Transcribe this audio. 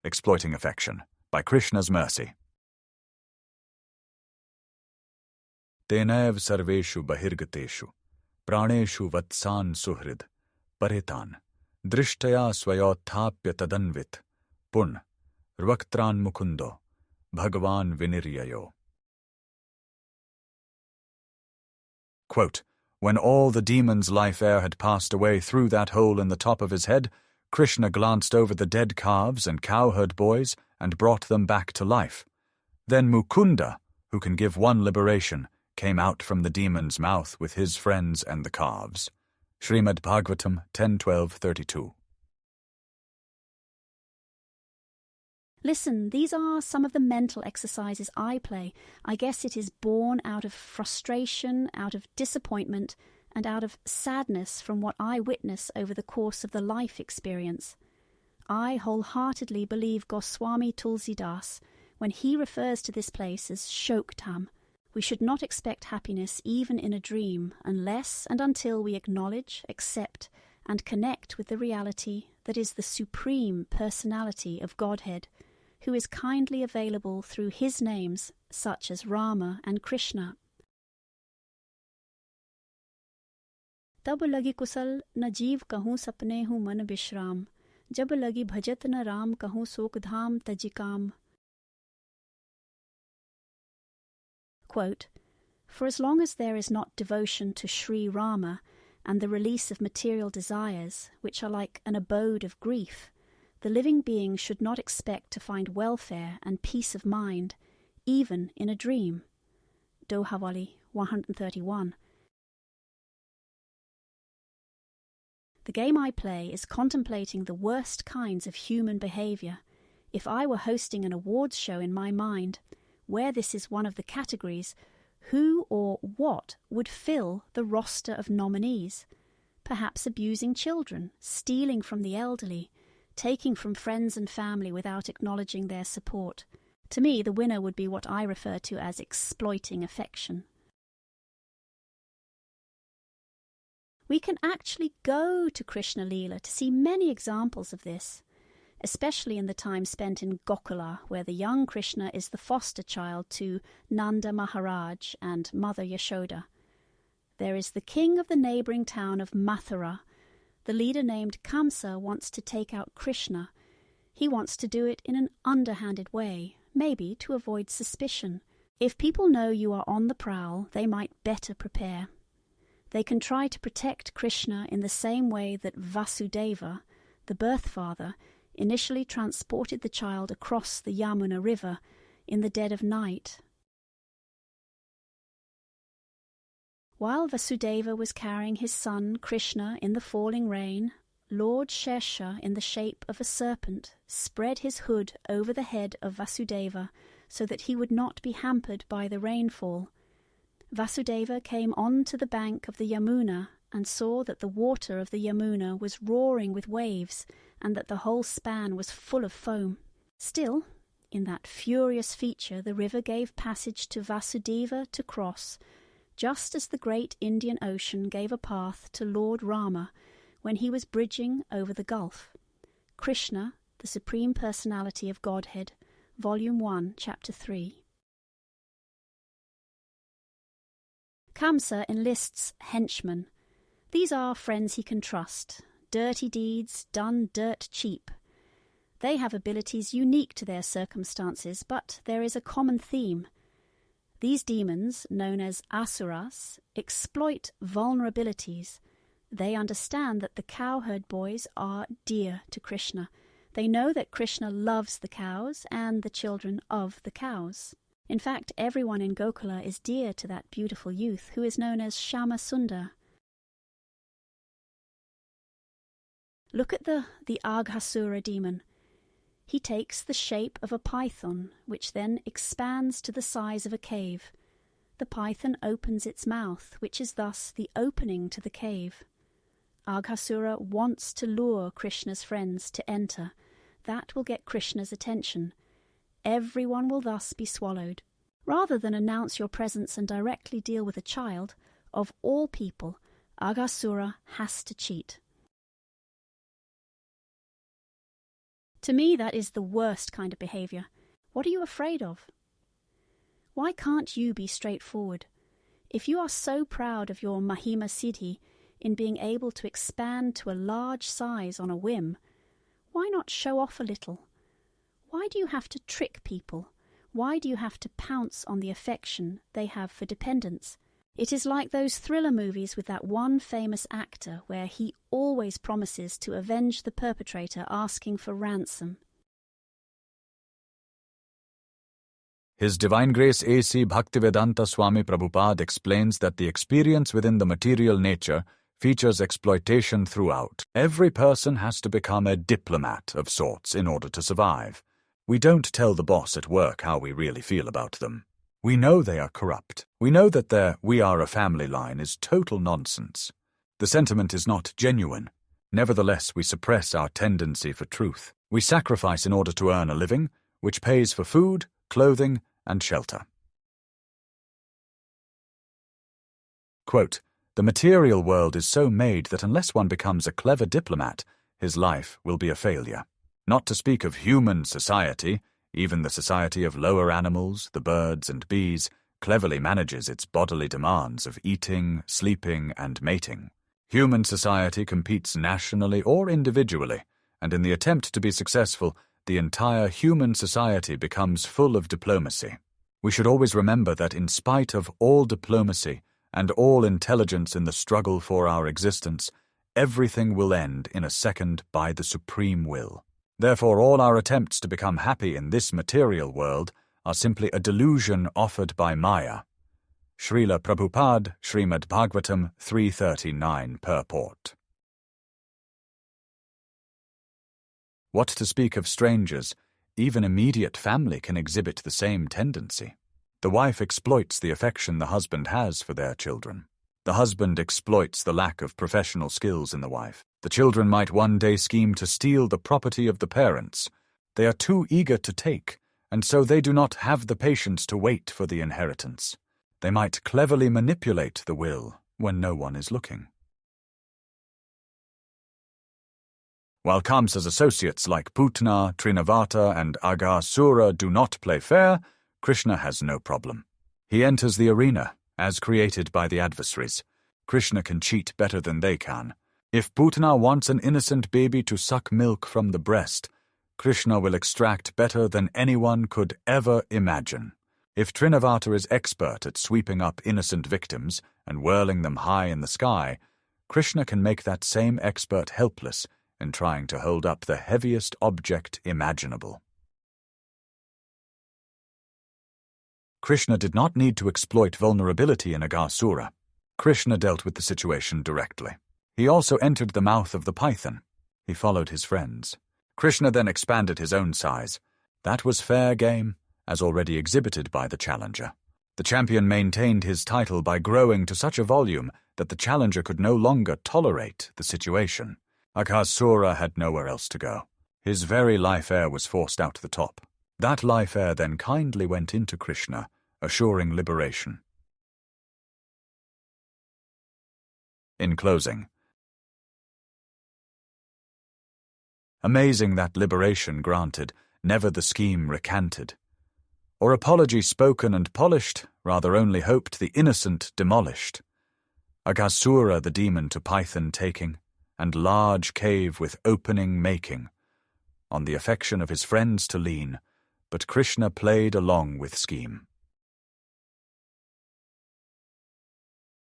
Exploiting Affection, by Krishna's Mercy. Tenev sarveshu bahirgateshu, praneshu vatsan suhrid, paretan, drishtaya swayothapya tadanvit, pun, rvaktran mukundo, bhagavan viniryayo. Quote, when all the demon's life air had passed away through that hole in the top of his head, Krishna glanced over the dead calves and cowherd boys and brought them back to life. Then Mukunda, who can give one liberation, came out from the demon's mouth with his friends and the calves. Shrimad Bhagavatam 10:12-32. Listen, these are some of the mental exercises I play. I guess it is born out of frustration, out of disappointment, and out of sadness from what I witness over the course of the life experience. I wholeheartedly believe Goswami Tulsidas when he refers to this place as Shoktam. We should not expect happiness even in a dream unless and until we acknowledge, accept, and connect with the reality that is the supreme personality of Godhead, who is kindly available through his names such as Rama and Krishna. तब लगी कुशल न जीव कहूँ सपने हूँ मन विश्राम जब लगी भजत न राम कहूँ शोक धाम तजिकाम. Quote, for as long as there is not devotion to Sri Rama and the release of material desires, which are like an abode of grief, the living being should not expect to find welfare and peace of mind, even in a dream. Dohavali 131. The game I play is contemplating the worst kinds of human behavior. If I were hosting an awards show in my mind, where this is one of the categories, who or what would fill the roster of nominees? Perhaps abusing children, stealing from the elderly, taking from friends and family without acknowledging their support. To me, the winner would be what I refer to as exploiting affection. We can actually go to Krishna Leela to see many examples of this, especially in the time spent in Gokula, where the young Krishna is the foster child to Nanda Maharaj and Mother Yashoda. There is the king of the neighbouring town of Mathura. The leader named Kamsa wants to take out Krishna. He wants to do it in an underhanded way, maybe to avoid suspicion. If people know you are on the prowl, they might better prepare. They can try to protect Krishna in the same way that Vasudeva, the birth father, initially transported the child across the Yamuna river in the dead of night. While Vasudeva was carrying his son Krishna in the falling rain, Lord Shesha, in the shape of a serpent, spread his hood over the head of Vasudeva so that he would not be hampered by the rainfall. Vasudeva came on to the bank of the Yamuna and saw that the water of the Yamuna was roaring with waves and that the whole span was full of foam. Still, in that furious feature, the river gave passage to Vasudeva to cross, just as the great Indian Ocean gave a path to Lord Rama when he was bridging over the gulf. Krishna, the Supreme Personality of Godhead, Volume 1, Chapter 3. Kamsa enlists henchmen. These are friends he can trust, dirty deeds done dirt cheap. They have abilities unique to their circumstances, but there is a common theme. These demons, known as asuras, exploit vulnerabilities. They understand that the cowherd boys are dear to Krishna. They know that Krishna loves the cows and the children of the cows. In fact, everyone in Gokula is dear to that beautiful youth who is known as Shama Sundar. Look at the Aghasura demon. He takes the shape of a python, which then expands to the size of a cave. The python opens its mouth, which is thus the opening to the cave. Aghasura wants to lure Krishna's friends to enter. That will get Krishna's attention. Everyone will thus be swallowed. Rather than announce your presence and directly deal with a child, of all people, Aghasura has to cheat. To me, that is the worst kind of behavior. What are you afraid of? Why can't you be straightforward? If you are so proud of your Mahima Siddhi in being able to expand to a large size on a whim, why not show off a little? Why do you have to trick people? Why do you have to pounce on the affection they have for dependents? It is like those thriller movies with that one famous actor where he always promises to avenge the perpetrator asking for ransom. His Divine Grace A.C. Bhaktivedanta Swami Prabhupada explains that the experience within the material nature features exploitation throughout. Every person has to become a diplomat of sorts in order to survive. We don't tell the boss at work how we really feel about them. We know they are corrupt. We know that their "we are a family" line is total nonsense. The sentiment is not genuine. Nevertheless, we suppress our tendency for truth. We sacrifice in order to earn a living, which pays for food, clothing, and shelter. Quote, "The material world is so made that unless one becomes a clever diplomat, his life will be a failure. Not to speak of human society, even the society of lower animals, the birds and bees, cleverly manages its bodily demands of eating, sleeping, and mating. Human society competes nationally or individually, and in the attempt to be successful, the entire human society becomes full of diplomacy. We should always remember that in spite of all diplomacy and all intelligence in the struggle for our existence, everything will end in a second by the supreme will. Therefore, all our attempts to become happy in this material world are simply a delusion offered by Maya." Srila Prabhupada, Shrimad Bhagavatam 339 purport. What to speak of strangers, even immediate family can exhibit the same tendency. The wife exploits the affection the husband has for their children. The husband exploits the lack of professional skills in the wife. The children might one day scheme to steal the property of the parents. They are too eager to take, and so they do not have the patience to wait for the inheritance. They might cleverly manipulate the will when no one is looking. While Kamsa's associates like Putna, Trinavata, and Aghasura do not play fair, Krishna has no problem. He enters the arena, as created by the adversaries. Krishna can cheat better than they can. If Putna wants an innocent baby to suck milk from the breast, Krishna will extract better than anyone could ever imagine. If Trinavata is expert at sweeping up innocent victims and whirling them high in the sky, Krishna can make that same expert helpless in trying to hold up the heaviest object imaginable. Krishna did not need to exploit vulnerability in Aghasura. Krishna dealt with the situation directly. He also entered the mouth of the python. He followed his friends. Krishna then expanded his own size. That was fair game, as already exhibited by the challenger. The champion maintained his title by growing to such a volume that the challenger could no longer tolerate the situation. Aghasura had nowhere else to go. His very life air was forced out the top. That life air then kindly went into Krishna, assuring liberation. In closing, amazing that liberation granted, never the scheme recanted. Or apology spoken and polished, rather only hoped the innocent demolished. Aghasura the demon to python taking, and large cave with opening making. On the affection of his friends to lean, but Krishna played along with scheme.